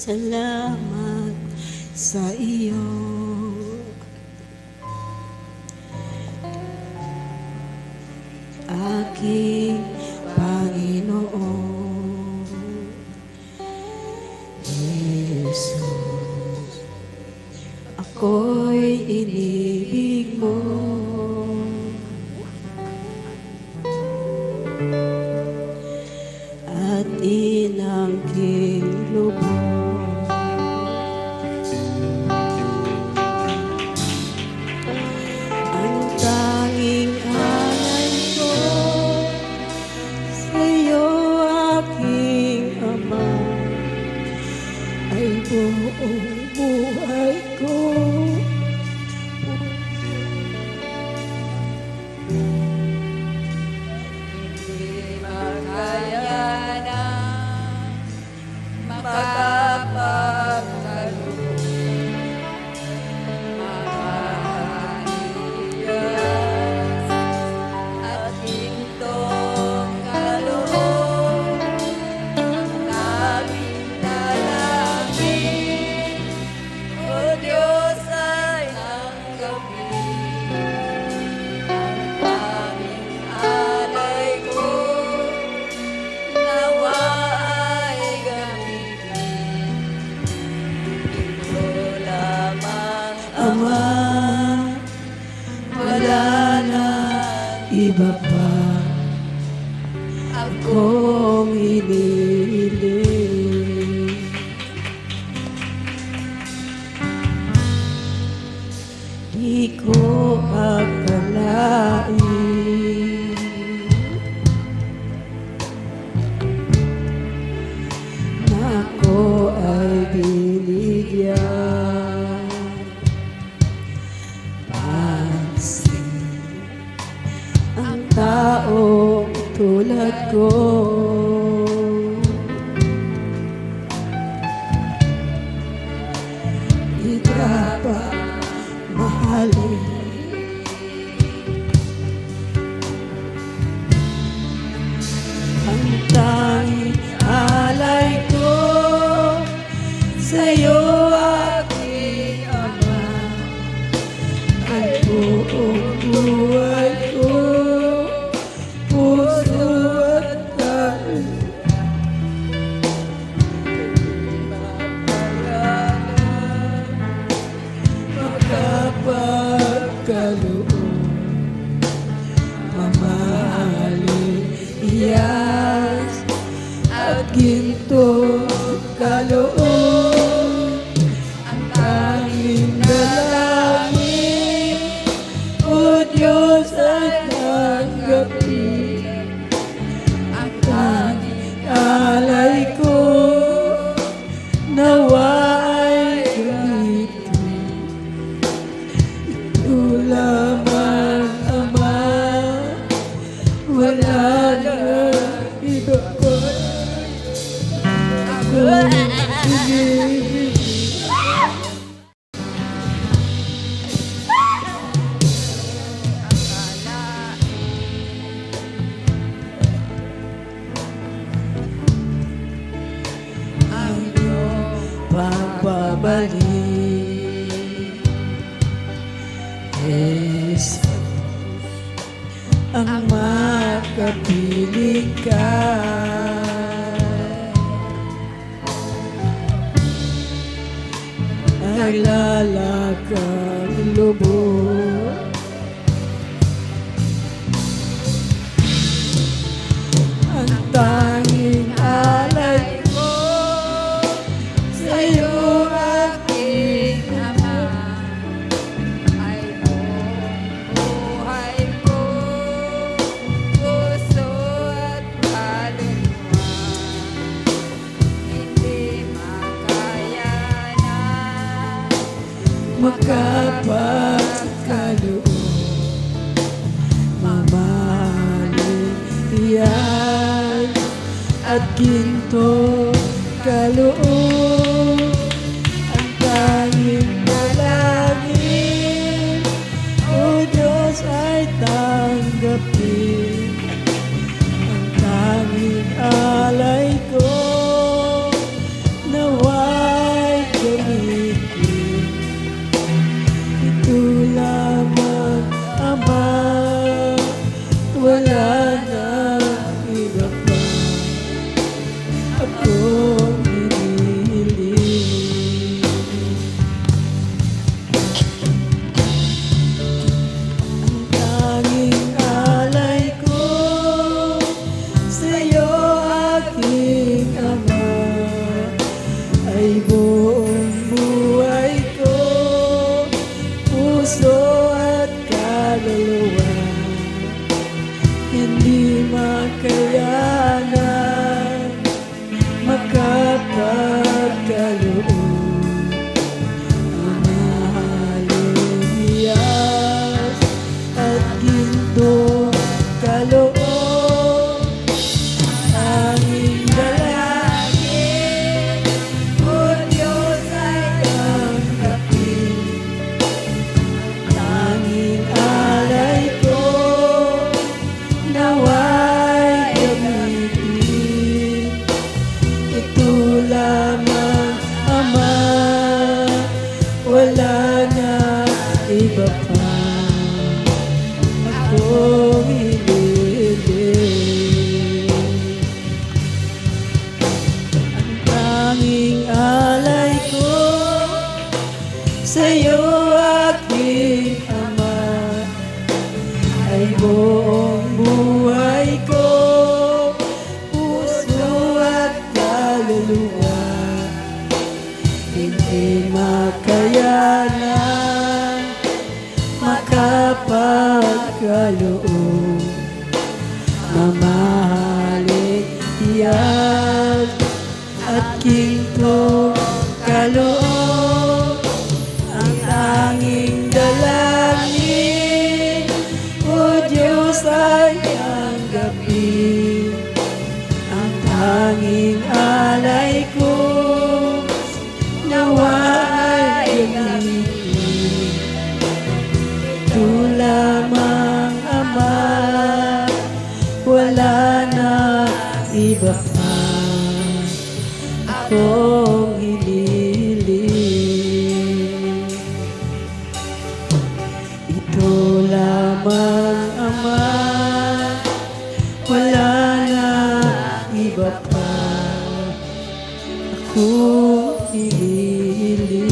salamat sa iyo. Aking Panginoon Jesus, ako'y inibig mo. At inangking lubos ang tanging alay ko sa'yo, aking Ama, ay buong buhay ko. Ama, wala na iba pa akong hinihiling. Di ko akalain na ako ay binigyan ang taong tulad ko. Di dapat mahalin ang tanging alay ko sa'yo, aking Ama, ay buong buhay ko. Mamahalin, iyas at ginto kaloob, ang tanging dalangin, o Diyos, ay tanggapin ang tanging alay ko, nawa ay gamitin. Ito lamang, Ama, wala na iba pa akong inibig. Ang iyong pagbabalik, Jesus, ang makapiling ka. Naglalakang lubos ang tanging alay ko sa'yo, aking Ama, ay buong buhay ko, puso at kaluluwa. Hindi makaya na makapagkaloob, mamahalin, iyas at ginto kaloob, ang tanging dalangin, o Diyos, ay tanggapin ang tanging alay ko, nawa makayanan makapagkaloob ang mahalin hiyas at ginto kaloob. Aming dalangin, O Diyos ay tanggapin. Tanging alay ko naway gamitin. Ito lamang, Ama, wala na iba pa akong hinihiling. Ang tanging alay ko sa'yo, aking Ama, ay buong buhay ko, puso at kaluluwa. Hindi makayanan makapagkaloob, mamahalin hiyas at ginto kaloob. Ang tanging dalangin, O Diyos ay tanggapin. Ang tanging alay ko naway gamitin. Ito lamang, Ama, wala na iba pa akong hinihiling. Ito lamang, Ama, wala na iba pa akong hinihiling.